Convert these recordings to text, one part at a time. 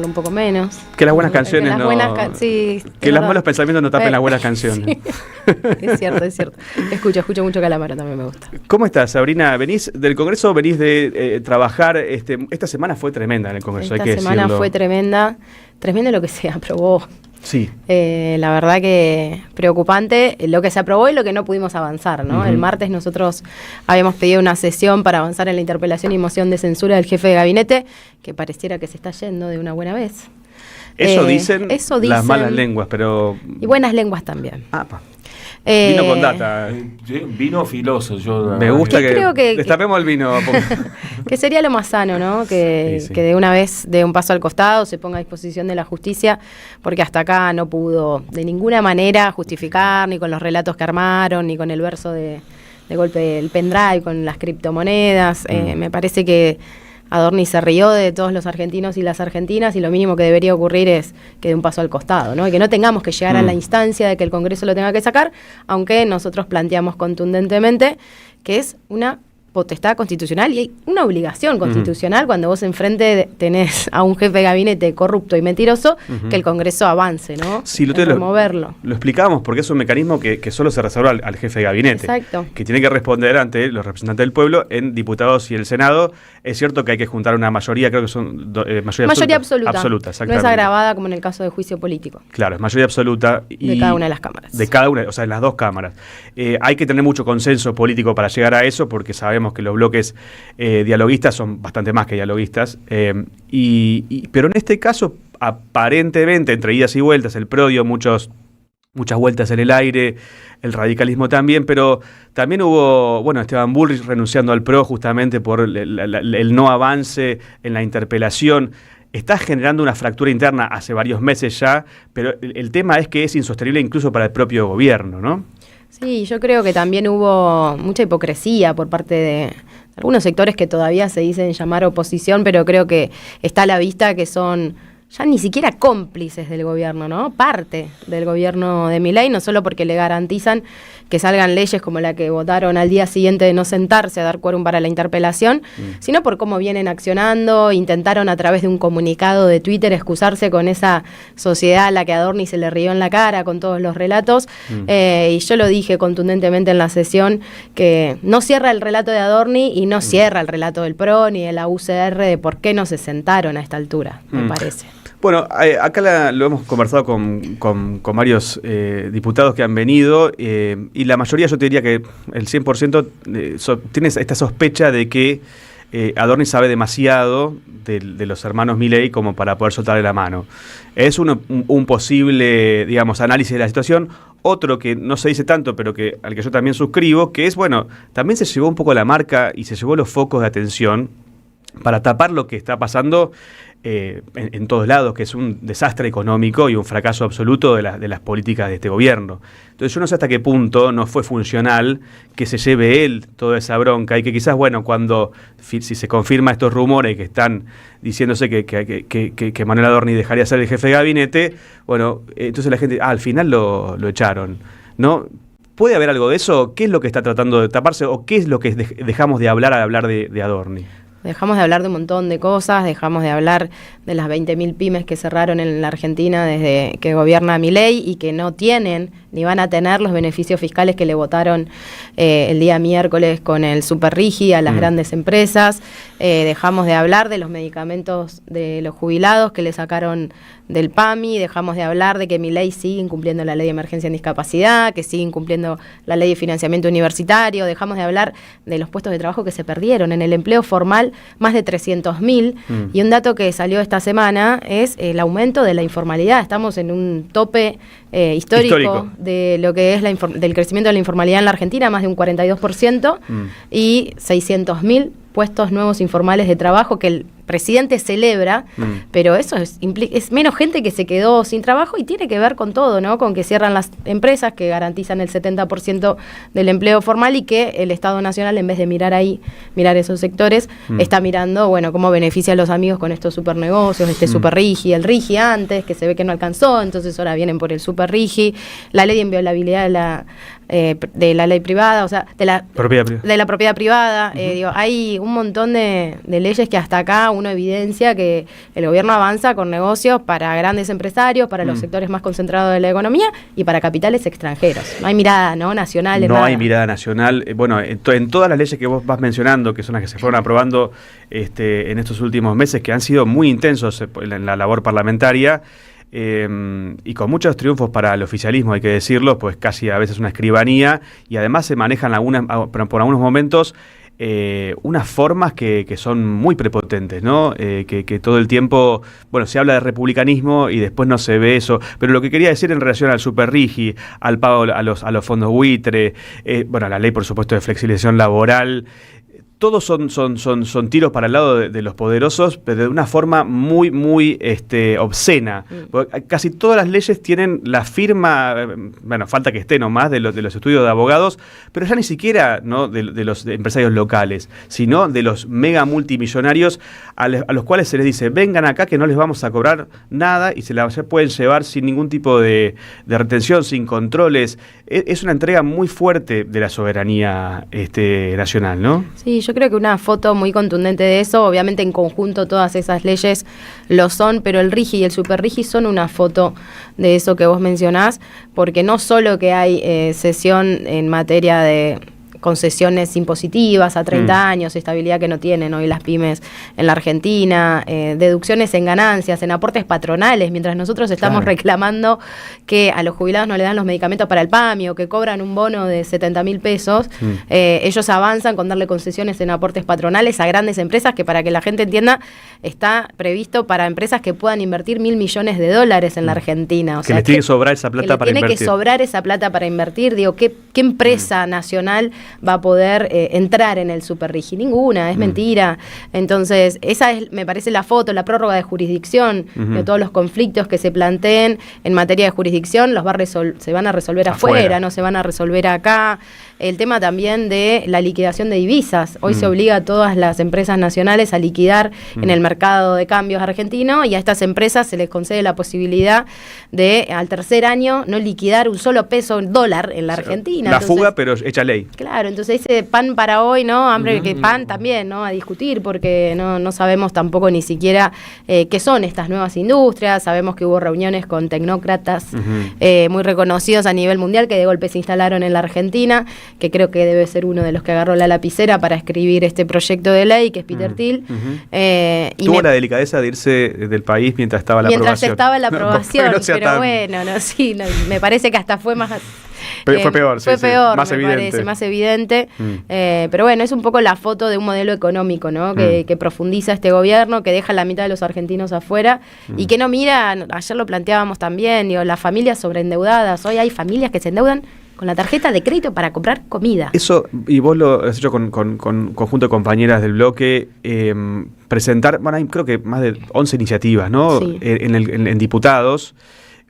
un poco menos. Que las buenas canciones que las buenas sí, que los malos pensamientos no tapen las buenas canciones. Sí. Es cierto. Escucho mucho Calamaro, también me gusta. ¿Cómo estás, Sabrina? ¿Venís del Congreso? ¿Venís de trabajar? Esta semana fue tremenda en el Congreso, hay que decirlo. Esta semana fue tremenda lo que se aprobó. Sí. La verdad que preocupante lo que se aprobó y lo que no pudimos avanzar, ¿no? El martes nosotros habíamos pedido una sesión para avanzar en la interpelación y moción de censura del jefe de gabinete, que pareciera que se está yendo de una buena vez. Eso dicen las malas lenguas, pero... Y buenas lenguas también. Vino con data. Vino filoso. Me gusta que destapemos el vino. Que sería lo más sano, ¿no? Que de una vez dé un paso al costado, se ponga a disposición de la justicia, porque hasta acá no pudo de ninguna manera justificar, ni con los relatos que armaron, ni con el verso de golpe del pendrive, con las criptomonedas. Me parece que Adorni se rió de todos los argentinos y las argentinas, y lo mínimo que debería ocurrir es que dé un paso al costado, ¿no? Y que no tengamos que llegar a la instancia de que el Congreso lo tenga que sacar, aunque nosotros planteamos contundentemente que es una potestad constitucional y hay una obligación constitucional cuando vos enfrente tenés a un jefe de gabinete corrupto y mentiroso, que el Congreso avance, ¿no? Sí, removerlo. Lo explicamos porque es un mecanismo que solo se reserva al jefe de gabinete. Exacto. Que tiene que responder ante los representantes del pueblo en diputados y el Senado. Es cierto que hay que juntar una mayoría, creo que son mayoría absoluta. Absoluta, no es agravada como en el caso de juicio político. Claro, es mayoría absoluta. De cada una de las cámaras. De cada una, o sea, en las dos cámaras. Hay que tener mucho consenso político para llegar a eso, porque sabemos que los bloques dialoguistas son bastante más que dialoguistas, pero en este caso, aparentemente, entre idas y vueltas, el PRO dio muchas vueltas en el aire, el radicalismo también, pero también hubo, Esteban Bullrich renunciando al PRO justamente por el no avance en la interpelación. Está generando una fractura interna hace varios meses ya, pero el tema es que es insostenible incluso para el propio gobierno, ¿no? Sí, yo creo que también hubo mucha hipocresía por parte de algunos sectores que todavía se dicen llamar oposición, pero creo que está a la vista que son ya ni siquiera cómplices del gobierno, ¿no? Parte del gobierno de Milei, no solo porque le garantizan que salgan leyes como la que votaron al día siguiente de no sentarse a dar quórum para la interpelación, sino por cómo vienen accionando. Intentaron a través de un comunicado de Twitter excusarse con esa sociedad a la que Adorni se le rió en la cara con todos los relatos, y yo lo dije contundentemente en la sesión, que no cierra el relato de Adorni y no cierra el relato del PRO ni de la UCR de por qué no se sentaron a esta altura, me parece. Bueno, acá lo hemos conversado con varios diputados que han venido, y la mayoría, yo te diría que el 100% tiene esta sospecha de que Adorni sabe demasiado de los hermanos Milei como para poder soltarle la mano. Es un posible, digamos, análisis de la situación. Otro que no se dice tanto, pero al que yo también suscribo, que es, también se llevó un poco la marca y se llevó los focos de atención para tapar lo que está pasando en todos lados, que es un desastre económico y un fracaso absoluto de las políticas de este gobierno. Entonces yo no sé hasta qué punto no fue funcional que se lleve él toda esa bronca y que quizás, cuando si se confirma estos rumores que están diciéndose que Manuel Adorni dejaría ser el jefe de gabinete, entonces la gente, al final lo echaron, ¿no? ¿Puede haber algo de eso? ¿Qué es lo que está tratando de taparse o qué es lo que dejamos de hablar al hablar de Adorni? Dejamos de hablar de un montón de cosas, dejamos de hablar de las 20.000 pymes que cerraron en la Argentina desde que gobierna Milei y que no tienen ni van a tener los beneficios fiscales que le votaron el día miércoles con el Superrigi a las grandes empresas. Dejamos de hablar de los medicamentos de los jubilados que le sacaron del PAMI, dejamos de hablar de que Milei sigue incumpliendo la ley de emergencia en discapacidad, que sigue incumpliendo la ley de financiamiento universitario, dejamos de hablar de los puestos de trabajo que se perdieron en el empleo formal, más de 300.000, y un dato que salió esta semana es el aumento de la informalidad. Estamos en un tope histórico de lo que es del crecimiento de la informalidad en la Argentina, más de un 42%, y 600.000 puestos nuevos informales de trabajo que el presidente celebra, pero eso es menos gente que se quedó sin trabajo y tiene que ver con todo, ¿no? Con que cierran las empresas que garantizan el 70% del empleo formal y que el Estado Nacional, en vez de mirar esos sectores, está mirando, cómo beneficia a los amigos con estos supernegocios, Superrigi, el Rigi antes, que se ve que no alcanzó, entonces ahora vienen por el Superrigi, la ley de inviolabilidad de la ley privada, o sea, de la propiedad privada. Digo, hay un montón de leyes que hasta acá uno evidencia que el gobierno avanza con negocios para grandes empresarios, para los sectores más concentrados de la economía y para capitales extranjeros. No hay mirada, ¿no?, nacional. No hay mirada nacional. Bueno, en todas las leyes que vos vas mencionando, que son las que se fueron aprobando en estos últimos meses, que han sido muy intensos en la labor parlamentaria, y con muchos triunfos para el oficialismo, hay que decirlo, pues casi a veces una escribanía, y además se manejan por algunos momentos unas formas que son muy prepotentes, ¿no? Que todo el tiempo, bueno, se habla de republicanismo y después no se ve eso. Pero lo que quería decir en relación al superrigi, al pago a los fondos buitre, bueno, a la ley, por supuesto, de flexibilización laboral, todos son tiros para el lado de los poderosos, pero de una forma muy, muy obscena. Casi todas las leyes tienen la firma, bueno, falta que esté nomás, de los estudios de abogados, pero ya ni siquiera, ¿no?, de los empresarios locales, sino de los mega multimillonarios a los cuales se les dice, vengan acá que no les vamos a cobrar nada, y se pueden llevar sin ningún tipo de retención, sin controles. Es una entrega muy fuerte de la soberanía nacional, ¿no? Sí, yo creo que una foto muy contundente de eso, obviamente en conjunto todas esas leyes lo son, pero el RIGI y el superRIGI son una foto de eso que vos mencionás, porque no solo que hay cesión en materia de concesiones impositivas a 30 años, estabilidad que no tienen hoy las pymes en la Argentina, deducciones en ganancias, en aportes patronales, mientras nosotros estamos reclamando que a los jubilados no le dan los medicamentos para el PAMI o que cobran un bono de 70.000 pesos, ellos avanzan con darle concesiones en aportes patronales a grandes empresas que, para que la gente entienda, está previsto para empresas que puedan invertir $1.000 millones en la Argentina. O que sea, les tiene que sobrar esa plata para invertir. Tiene que sobrar esa plata para invertir. Digo, ¿qué empresa nacional va a poder entrar en el superrigi? Ninguna, es mentira. Entonces, esa es, me parece, la foto, la prórroga de jurisdicción, de todos los conflictos que se planteen en materia de jurisdicción, se van a resolver afuera, no se van a resolver acá. El tema también de la liquidación de divisas. Hoy se obliga a todas las empresas nacionales a liquidar en el mercado de cambios argentino, y a estas empresas se les concede la posibilidad de, al tercer año, no liquidar un solo peso en dólar en la Argentina. La fuga, pero hecha ley. Claro, entonces ese pan para hoy, ¿no? Hambre que pan también, ¿no? A discutir, porque no sabemos tampoco ni siquiera qué son estas nuevas industrias. Sabemos que hubo reuniones con tecnócratas muy reconocidos a nivel mundial que de golpe se instalaron en la Argentina, que creo que debe ser uno de los que agarró la lapicera para escribir este proyecto de ley, que es Peter Thiel. Tuvo la delicadeza de irse del país mientras estaba la aprobación. Mientras estaba la aprobación, no pero bueno, me parece que hasta fue más... fue peor, fue peor, más me evidente. parece, más evidente. Pero bueno, es un poco la foto de un modelo económico, ¿no? Que profundiza este gobierno, que deja la mitad de los argentinos afuera y que no mira, ayer lo planteábamos también, digo, las familias sobreendeudadas. Hoy hay familias que se endeudan con la tarjeta de crédito para comprar comida. Eso, y vos lo has hecho con conjunto de compañeras del bloque, presentar, bueno, hay creo que más de 11 iniciativas, ¿no? Sí. En diputados,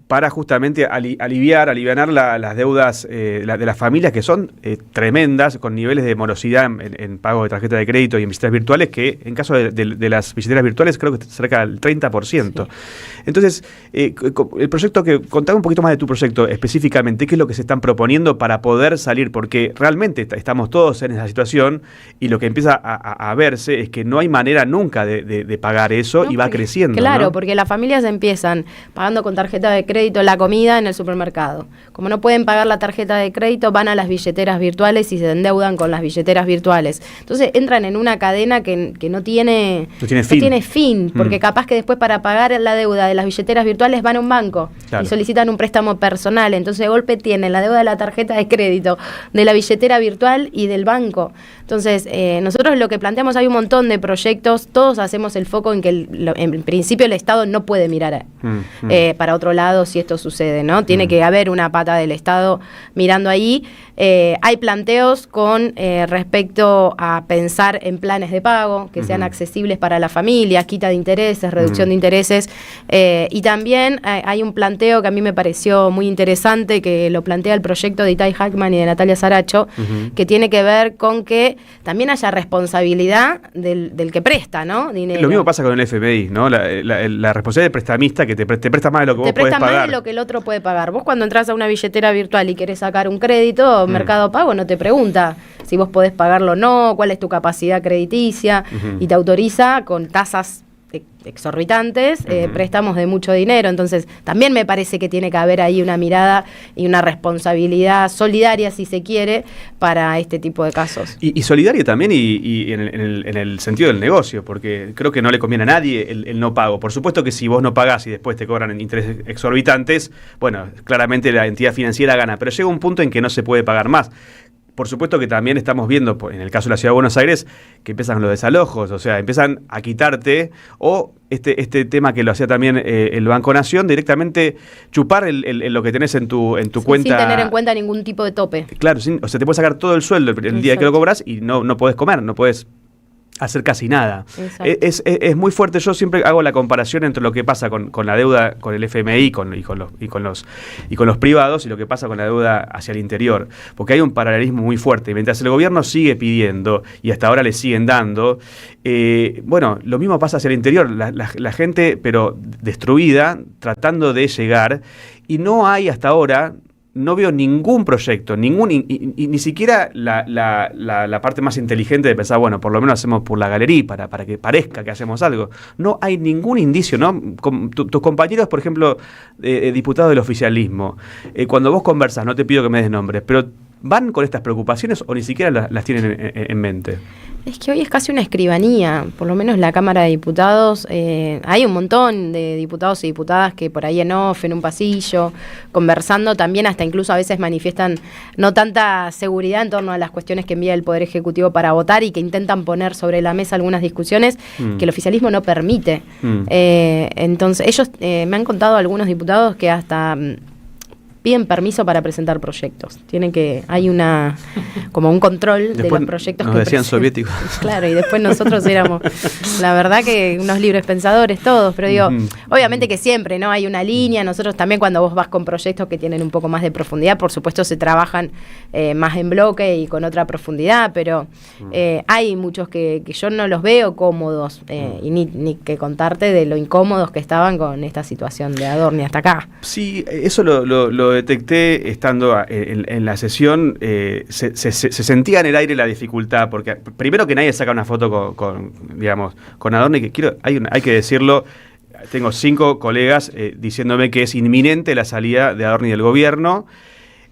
para justamente alivianar las deudas de las familias, que son tremendas, con niveles de morosidad en pago de tarjeta de crédito y en billeteras virtuales, que en caso de las billeteras virtuales creo que cerca del 30%. Sí. Entonces, el proyecto, contame un poquito más de tu proyecto específicamente, qué es lo que se están proponiendo para poder salir, porque realmente estamos todos en esa situación, y lo que empieza a verse es que no hay manera nunca de pagar eso, y va creciendo. Claro, ¿no? Porque las familias empiezan pagando con tarjeta de crédito la comida en el supermercado. Como no pueden pagar la tarjeta de crédito, van a las billeteras virtuales y se endeudan con las billeteras virtuales. Entonces entran en una cadena que no tiene fin, porque capaz que después, para pagar la deuda de las billeteras virtuales, van a un banco y solicitan un préstamo personal. Entonces de golpe tienen la deuda de la tarjeta de crédito, de la billetera virtual y del banco. Entonces nosotros lo que planteamos, hay un montón de proyectos, todos hacemos el foco en que en principio el Estado no puede mirar para otro lado si esto sucede, ¿no? Tiene que haber una pata del Estado mirando ahí. Hay planteos con respecto a pensar en planes de pago que sean accesibles para la familia, quita de intereses, reducción de intereses, y también hay un planteo que a mí me pareció muy interesante, que lo plantea el proyecto de Itay Hackman y de Natalia Saracho, que tiene que ver con que también haya responsabilidad del que presta, ¿no? Dinero. Lo mismo pasa con el FMI, ¿no? La responsabilidad del prestamista, que porque te presta más de lo que vos te podés presta más pagar. de lo que el otro puede pagar. Vos cuando entras a una billetera virtual y querés sacar un crédito, Mercado Pago no te pregunta si vos podés pagarlo o no, cuál es tu capacidad crediticia, y te autoriza con tasas exorbitantes, préstamos de mucho dinero. Entonces también me parece que tiene que haber ahí una mirada y una responsabilidad solidaria, si se quiere, para este tipo de casos. Y solidaria también y en el sentido del negocio, porque creo que no le conviene a nadie el no pago. Por supuesto que si vos no pagás y después te cobran intereses exorbitantes, bueno, claramente la entidad financiera gana, pero llega un punto en que no se puede pagar más. Por supuesto que también estamos viendo, en el caso de la Ciudad de Buenos Aires, que empiezan los desalojos, o sea, empiezan a quitarte, o este tema que lo hacía también el Banco Nación, directamente chupar lo que tenés en tu cuenta. Sin tener en cuenta ningún tipo de tope. Claro, o sea, te puedes sacar todo el sueldo el día que lo cobras y no podés comer, no podés hacer casi nada. Es muy fuerte. Yo siempre hago la comparación entre lo que pasa con la deuda con el FMI y con los privados y lo que pasa con la deuda hacia el interior, porque hay un paralelismo muy fuerte. Mientras el gobierno sigue pidiendo y hasta ahora le siguen dando, bueno, lo mismo pasa hacia el interior. La gente, pero destruida, tratando de llegar, y no hay hasta ahora. No veo ningún proyecto, y ni siquiera la parte más inteligente de pensar, bueno, por lo menos hacemos por la galería para que parezca que hacemos algo. No hay ningún indicio, ¿no? Tus compañeros, por ejemplo, diputados del oficialismo, cuando vos conversas, no te pido que me des nombres, pero ¿van con estas preocupaciones o ni siquiera las tienen en mente? Es que hoy es casi una escribanía, por lo menos la Cámara de Diputados. Hay un montón de diputados y diputadas que por ahí en off, en un pasillo, conversando también, hasta incluso a veces manifiestan no tanta seguridad en torno a las cuestiones que envía el Poder Ejecutivo para votar y que intentan poner sobre la mesa algunas discusiones que el oficialismo no permite. Entonces, ellos me han contado algunos diputados que hasta piden permiso para presentar proyectos. Hay como un control después de los proyectos nos que decían presentan. soviéticos. Claro, y después nosotros éramos, la verdad que unos libres pensadores todos, pero digo, obviamente que siempre, ¿no? Hay una línea, nosotros también cuando vos vas con proyectos que tienen un poco más de profundidad, por supuesto se trabajan más en bloque y con otra profundidad, pero hay muchos que yo no los veo cómodos, y ni que contarte de lo incómodos que estaban con esta situación de Adorni hasta acá. Sí, eso lo detecté estando en la sesión. Se sentía en el aire la dificultad, porque primero que nadie saca una foto con Adorni, que hay que decirlo. Tengo 5 colegas diciéndome que es inminente la salida de Adorni del gobierno,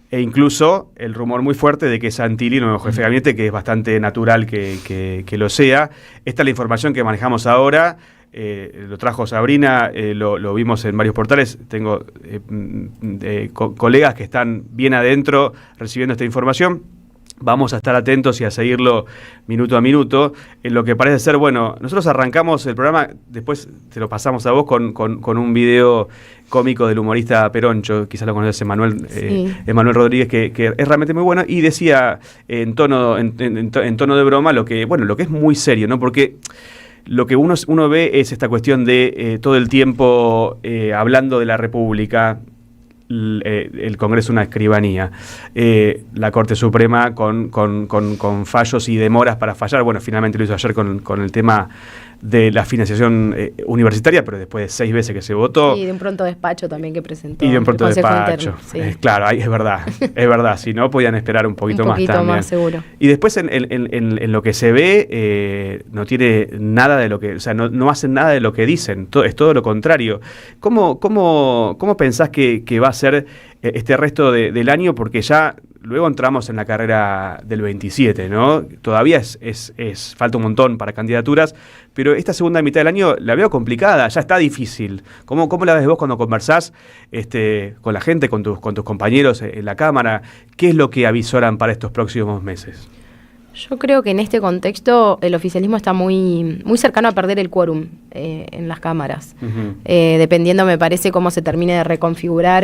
e incluso el rumor muy fuerte de que Santilli, nuevo jefe de gabinete, que es bastante natural que lo sea. Esta es la información que manejamos ahora. Lo trajo Sabrina, lo vimos en varios portales. Tengo colegas que están bien adentro recibiendo esta información. Vamos a estar atentos y a seguirlo minuto a minuto. En lo que parece ser, bueno, nosotros arrancamos el programa, después te lo pasamos a vos con un video cómico del humorista Peroncho, quizás lo conoces, Emanuel Rodríguez, que es realmente muy bueno, y decía en tono de broma lo que es muy serio, ¿no? Porque lo que uno ve es esta cuestión de todo el tiempo hablando de la República, el Congreso una escribanía, la Corte Suprema con fallos y demoras para fallar. Bueno, finalmente lo hizo ayer con el tema de la financiación universitaria, pero después de 6 veces que se votó. Y de un pronto despacho también que presentó. Y de un pronto el Consejo despacho. Interno, sí. Claro, es verdad. Si no, podían esperar un poquito más también. Más, seguro. Y después en lo que se ve, no tiene nada de lo que, o sea, no hacen nada de lo que dicen, es todo lo contrario. ¿Cómo pensás que va a ser este resto del año? Porque ya luego entramos en la carrera del 27, ¿no? Todavía falta un montón para candidaturas, pero esta segunda mitad del año la veo complicada, ya está difícil. ¿Cómo la ves vos cuando conversás con la gente, con tus compañeros en la Cámara? ¿Qué es lo que avisoran para estos próximos meses? Yo creo que en este contexto el oficialismo está muy, muy cercano a perder el quórum en las cámaras. Dependiendo, me parece, cómo se termine de reconfigurar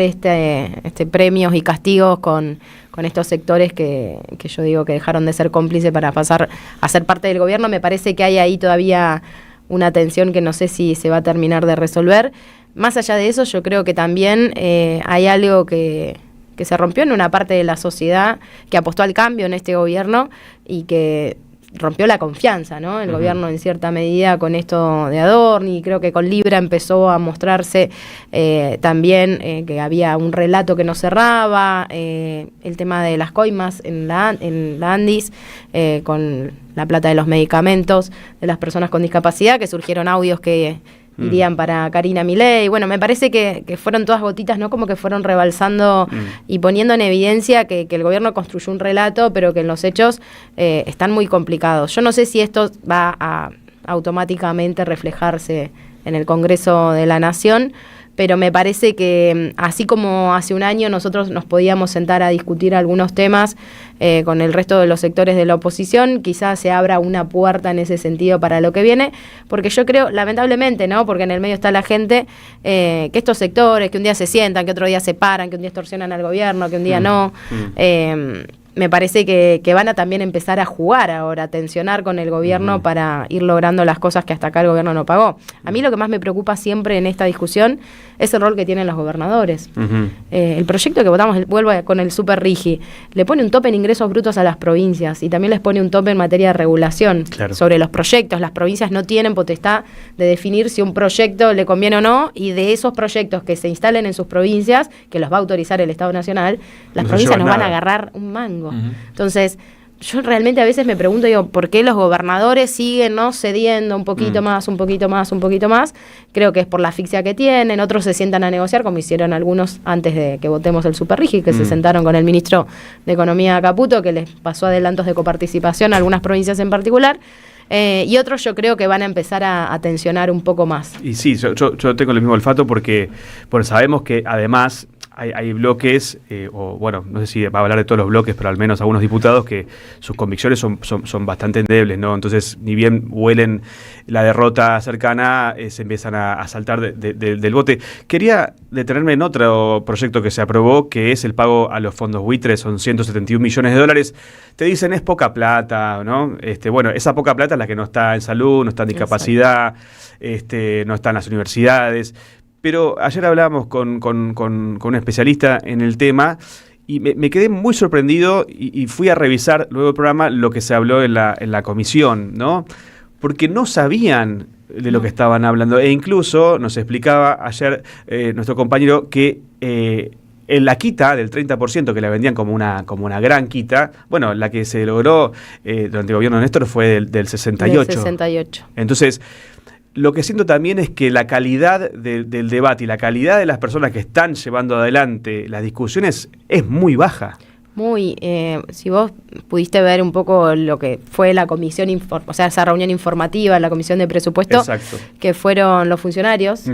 premios y castigos con estos sectores que yo digo que dejaron de ser cómplices para pasar a ser parte del gobierno. Me parece que hay ahí todavía una tensión que no sé si se va a terminar de resolver. Más allá de eso, yo creo que también hay algo que se rompió en una parte de la sociedad que apostó al cambio en este gobierno y que rompió la confianza, ¿no? El gobierno en cierta medida con esto de Adorni, creo que con Libra empezó a mostrarse también que había un relato que no cerraba, el tema de las coimas en la Andis, con la plata de los medicamentos de las personas con discapacidad, que surgieron audios que irían para Karina Milei. Bueno, me parece que fueron todas gotitas, ¿no? Como que fueron rebalsando y poniendo en evidencia que el gobierno construyó un relato, pero que en los hechos están muy complicados. Yo no sé si esto va a automáticamente reflejarse en el Congreso de la Nación, pero me parece que así como hace un año nosotros nos podíamos sentar a discutir algunos temas con el resto de los sectores de la oposición, quizás se abra una puerta en ese sentido para lo que viene, porque yo creo, lamentablemente, ¿no? Porque en el medio está la gente, que estos sectores, que un día se sientan, que otro día se paran, que un día extorsionan al gobierno, que un día no, me parece que van a también empezar a jugar ahora, a tensionar con el gobierno para ir logrando las cosas que hasta acá el gobierno no pagó. A mí lo que más me preocupa siempre en esta discusión es el rol que tienen los gobernadores. El proyecto que votamos, vuelvo con el Super Rigi, le pone un tope en ingresos brutos a las provincias y también les pone un tope en materia de regulación sobre los proyectos. Las provincias no tienen potestad de definir si un proyecto le conviene o no, y de esos proyectos que se instalen en sus provincias, que los va a autorizar el Estado Nacional, las provincias nos van a agarrar un mango. Entonces, yo realmente a veces me pregunto, digo, ¿por qué los gobernadores siguen no cediendo un poquito más, un poquito más, un poquito más? Creo que es por la asfixia que tienen, otros se sientan a negociar, como hicieron algunos antes de que votemos el Superrigi, que se sentaron con el ministro de Economía Caputo, que les pasó adelantos de coparticipación a algunas provincias en particular. Y otros yo creo que van a empezar a tensionar un poco más. Y sí, yo tengo el mismo olfato porque sabemos que además hay bloques, o bueno, no sé si va a hablar de todos los bloques, pero al menos algunos diputados que sus convicciones son bastante endebles, ¿no? Entonces, ni bien huelen la derrota cercana, se empiezan a saltar del bote. Quería detenerme en otro proyecto que se aprobó, que es el pago a los fondos buitres, son 171 millones de dólares. Te dicen, es poca plata, ¿no? Bueno, esa poca plata es la que no está en salud, no está en discapacidad, no está en las universidades. Pero ayer hablábamos con un especialista en el tema y me quedé muy sorprendido y fui a revisar luego el programa lo que se habló en la comisión, ¿no? Porque no sabían de lo que estaban hablando. E incluso nos explicaba ayer nuestro compañero que en la quita del 30%, que la vendían como una gran quita, bueno, la que se logró durante el gobierno de Néstor fue del 68. Del 68. Entonces, lo que siento también es que la calidad del debate y la calidad de las personas que están llevando adelante las discusiones es muy baja. Si vos pudiste ver un poco lo que fue la comisión, o sea, esa reunión informativa, la comisión de presupuesto, que fueron los funcionarios,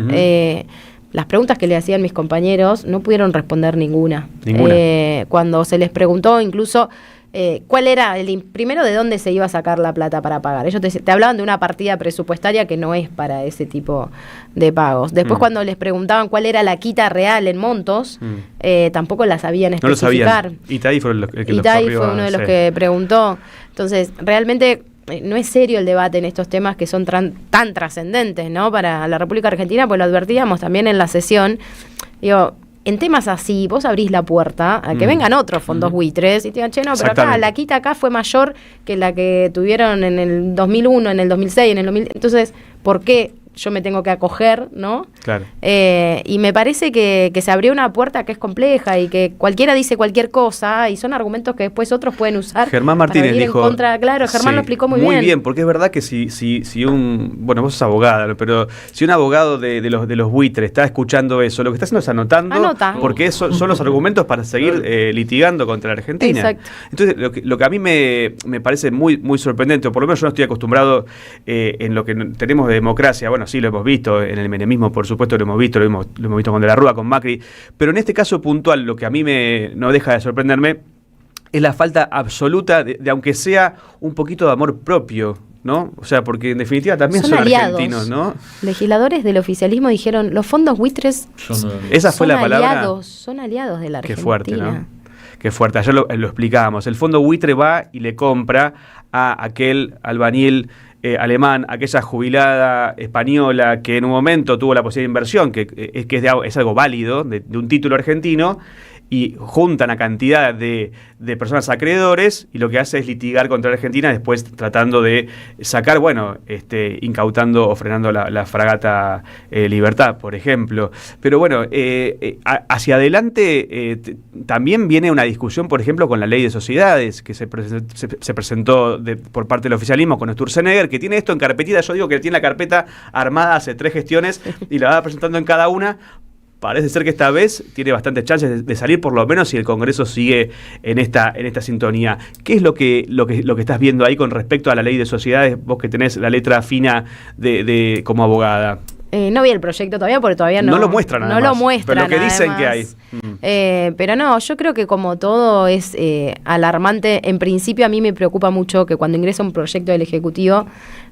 las preguntas que le hacían mis compañeros no pudieron responder ninguna. Cuando se les preguntó incluso cuál era primero de dónde se iba a sacar la plata para pagar. Ellos te hablaban de una partida presupuestaria que no es para ese tipo de pagos. Después cuando les preguntaban cuál era la quita real en montos, tampoco la sabían especificar. No lo sabían. Itaí fue uno de los que preguntó. Entonces, realmente no es serio el debate en estos temas que son tan trascendentes, ¿no? Para la República Argentina, pues lo advertíamos también en la sesión. Digo, en temas así, vos abrís la puerta a que vengan otros fondos buitres y te digan, che, no, pero acá la quita acá fue mayor que la que tuvieron en el 2001, en el 2006, en el 2000. Entonces, ¿por qué yo me tengo que acoger, ¿no? Claro. Y me parece que se abrió una puerta que es compleja y que cualquiera dice cualquier cosa y son argumentos que después otros pueden usar. Germán Martínez dijo. Claro, Germán lo explicó muy bien. Muy bien, porque es verdad que si bueno, vos sos abogada, pero si un abogado de los buitres está escuchando eso, lo que está haciendo es anotando, porque son los argumentos para seguir litigando contra la Argentina. Exacto. Entonces, lo que a mí me parece muy, muy sorprendente, o por lo menos yo no estoy acostumbrado en lo que tenemos de democracia, bueno, sí, lo hemos visto en el menemismo, por supuesto lo hemos visto con De la Rúa, con Macri, pero en este caso puntual, lo que a mí no deja de sorprenderme es la falta absoluta de aunque sea un poquito de amor propio, ¿no? O sea, porque en definitiva también son argentinos, ¿no? Legisladores del oficialismo dijeron, los fondos buitres esa fue la palabra. Son aliados de la Argentina. Qué fuerte, ¿no? Qué fuerte. Ayer lo explicábamos. El fondo buitre va y le compra a aquel albañil alemán, aquella jubilada española que en un momento tuvo la posibilidad de inversión, que es algo válido, de un título argentino, y juntan a cantidad de personas acreedores y lo que hace es litigar contra la Argentina, después tratando de sacar, incautando o frenando la fragata Libertad, por ejemplo. Pero bueno, hacia adelante también viene una discusión, por ejemplo, con la ley de sociedades que se presentó por parte del oficialismo con Sturzenegger, que tiene esto en carpetita. Yo digo que tiene la carpeta armada hace 3 gestiones y la va presentando en cada una. Parece ser que esta vez tiene bastantes chances de salir, por lo menos si el Congreso sigue en esta sintonía. ¿Qué es lo que estás viendo ahí con respecto a la ley de sociedades, vos que tenés la letra fina de como abogada? No vi el proyecto todavía porque todavía no lo muestran. No lo muestran. Pero lo que dicen que hay. Pero no, yo creo que como todo es alarmante. En principio a mí me preocupa mucho que cuando ingresa un proyecto del Ejecutivo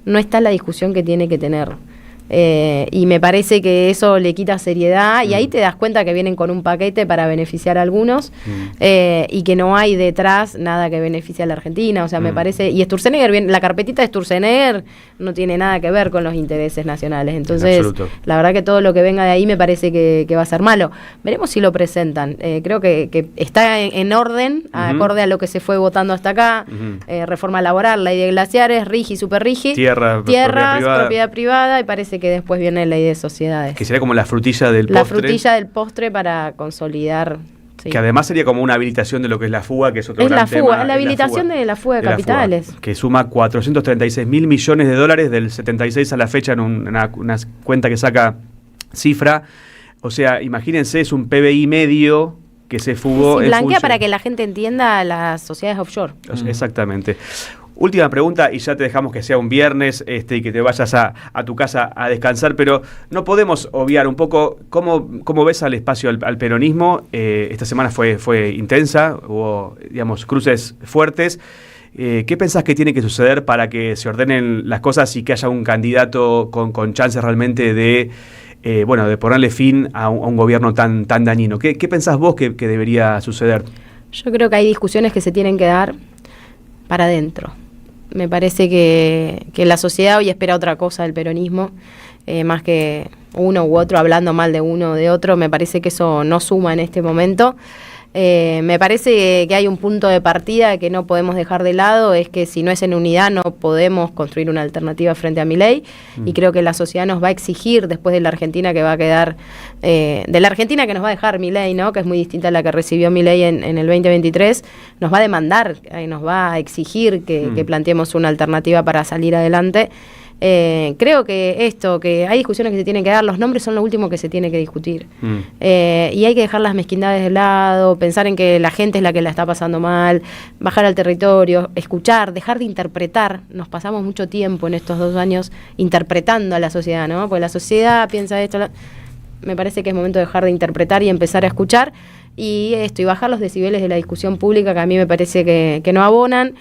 no está la discusión que tiene que tener. Y me parece que eso le quita seriedad y ahí te das cuenta que vienen con un paquete para beneficiar a algunos y que no hay detrás nada que beneficie a la Argentina. O sea, me parece, y Sturzenegger, la carpetita de Sturzenegger no tiene nada que ver con los intereses nacionales. Entonces, la verdad que todo lo que venga de ahí me parece que va a ser malo. Veremos si lo presentan. Creo que está en orden, acorde a lo que se fue votando hasta acá. Reforma laboral, ley de glaciares, RIGI, super RIGI, tierras, propiedad privada, y parece que después viene la ley de sociedades. Que sería como la frutilla del postre. La frutilla del postre para consolidar. Sí. Que además sería como una habilitación de lo que es la fuga, que es otro gran tema. Es la habilitación de la fuga de capitales. Que suma 436 mil millones de dólares del 76 a la fecha en una cuenta que saca Cifra. O sea, imagínense, es un PBI medio que se fugó. Sí, blanquea para que la gente entienda las sociedades offshore. Exactamente. Última pregunta y ya te dejamos que sea un viernes y que te vayas a tu casa a descansar, pero no podemos obviar un poco cómo ves al espacio al peronismo. Esta semana fue intensa, hubo, digamos, cruces fuertes. ¿Qué pensás que tiene que suceder para que se ordenen las cosas y que haya un candidato con chances realmente de ponerle fin a un gobierno tan dañino? ¿Qué pensás vos que debería suceder? Yo creo que hay discusiones que se tienen que dar para adentro. Me parece que la sociedad hoy espera otra cosa del peronismo, más que uno u otro hablando mal de uno o de otro. Me parece que eso no suma en este momento. Me parece que hay un punto de partida que no podemos dejar de lado, es que si no es en unidad no podemos construir una alternativa frente a Milei, y creo que la sociedad nos va a exigir, después de la Argentina que va a quedar, de la Argentina que nos va a dejar Milei, ¿no?, que es muy distinta a la que recibió Milei en el 2023, nos va a demandar, nos va a exigir que planteemos una alternativa para salir adelante. Creo que hay discusiones que se tienen que dar, los nombres son lo último que se tiene que discutir. Y hay que dejar las mezquindades de lado, pensar en que la gente es la que la está pasando mal, bajar al territorio, escuchar, dejar de interpretar. Nos pasamos mucho tiempo en estos 2 años interpretando a la sociedad, ¿no? Porque la sociedad piensa esto. Me parece que es momento de dejar de interpretar y empezar a escuchar. Y bajar los decibeles de la discusión pública, que a mí me parece que no abonan.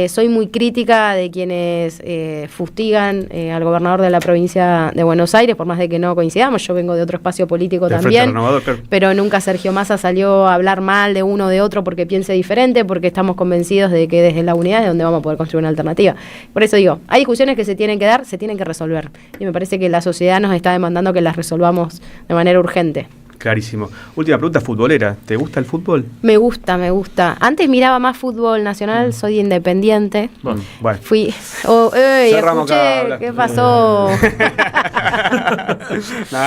Soy muy crítica de quienes fustigan al gobernador de la provincia de Buenos Aires, por más de que no coincidamos. Yo vengo de otro espacio político también, pero nunca Sergio Massa salió a hablar mal de uno o de otro porque piense diferente, porque estamos convencidos de que desde la unidad es donde vamos a poder construir una alternativa. Por eso digo, hay discusiones que se tienen que dar, se tienen que resolver. Y me parece que la sociedad nos está demandando que las resolvamos de manera urgente. Clarísimo. Última pregunta futbolera. ¿Te gusta el fútbol? Me gusta. Antes miraba más fútbol nacional, soy de Independiente. Bueno. Fui... escuché, ¿qué pasó?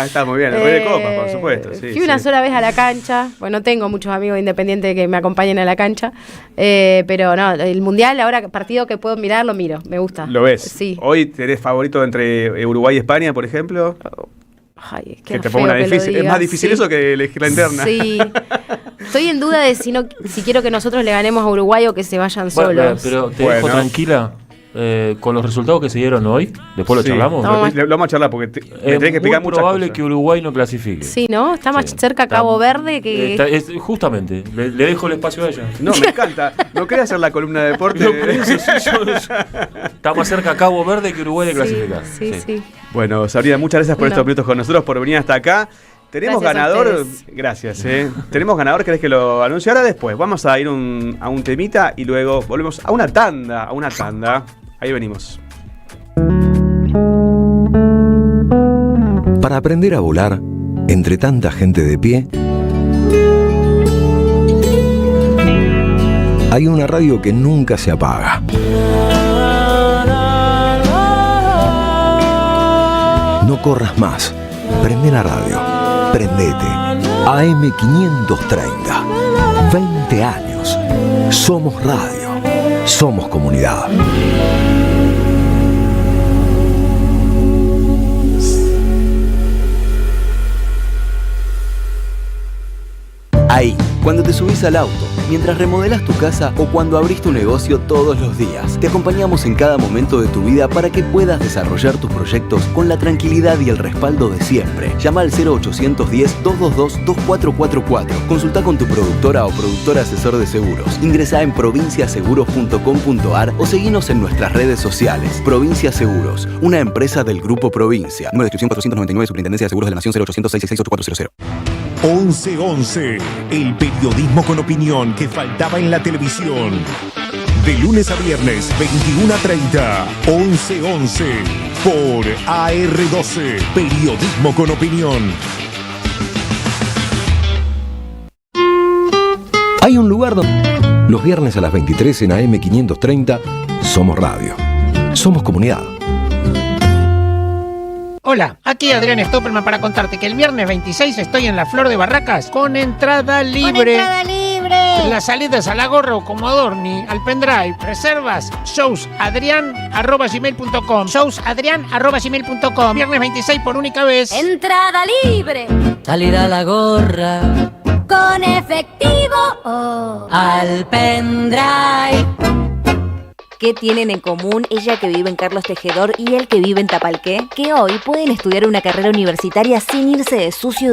Está muy bien. El Rey de Copas, por supuesto. Sí, fui una sola vez a la cancha. Bueno, tengo muchos amigos de Independiente que me acompañen a la cancha. Pero no, el Mundial, ahora partido que puedo mirar, lo miro. Me gusta. ¿Lo ves? Sí. ¿Hoy tenés favorito entre Uruguay y España, por ejemplo? Ay, que te pongo una difícil. Es más difícil eso que elegir la interna. Sí. Estoy en duda de si quiero que nosotros le ganemos a Uruguay o que se vayan solos. Pero te dejo tranquila. Con los resultados que se dieron hoy, después lo charlamos. Lo vamos a charlar porque me tenés que explicar muchas cosas. Es probable que Uruguay no clasifique. Sí, ¿no? Está más cerca Cabo Verde que... Justamente, le dejo el espacio a ella. No, me encanta. No quería hacer la columna de deporte. Está más cerca Cabo Verde que Uruguay de clasificar. Sí. Bueno, Sabrina, muchas gracias por estos minutos con nosotros, por venir hasta acá. Tenemos ganador, gracias. Tenemos ganador, ¿querés que lo anuncie ahora? Después vamos a ir a un temita y luego volvemos a una tanda. Ahí venimos. Para aprender a volar, entre tanta gente de pie, hay una radio que nunca se apaga. No corras más. Prende la radio. Prendete. AM530. 20 años. Somos radio. Somos comunidad. Ahí, cuando te subís al auto, mientras remodelás tu casa o cuando abrís tu negocio todos los días. Te acompañamos en cada momento de tu vida para que puedas desarrollar tus proyectos con la tranquilidad y el respaldo de siempre. Llama al 0810-222-2444. Consulta con tu productora o productor asesor de seguros. Ingresá en provinciaseguros.com.ar o seguinos en nuestras redes sociales. Provincia Seguros, una empresa del Grupo Provincia. Número de inscripción 499, Superintendencia de Seguros de la Nación, 0800-666-8400. 1111, el periodismo con opinión que faltaba en la televisión. De lunes a viernes, 21:30, 1111, por AR12, periodismo con opinión. Hay un lugar donde los viernes a las 23 en AM530 somos radio. Somos comunidad. Hola, aquí Adrián Stoppelman para contarte que el viernes 26 estoy en la Flor de Barracas con entrada libre. ¡Con entrada libre! Las salidas a la Gorro, Comodorni, al pendrive, reservas, showsadrian@gmail.com. Showsadrian@gmail.com. Viernes 26 por única vez. ¡Entrada libre! Salida a la gorra. Con efectivo o Al pendrive. ¿Qué tienen en común ella que vive en Carlos Tejedor y él que vive en Tapalqué? Que hoy pueden estudiar una carrera universitaria sin irse de sucio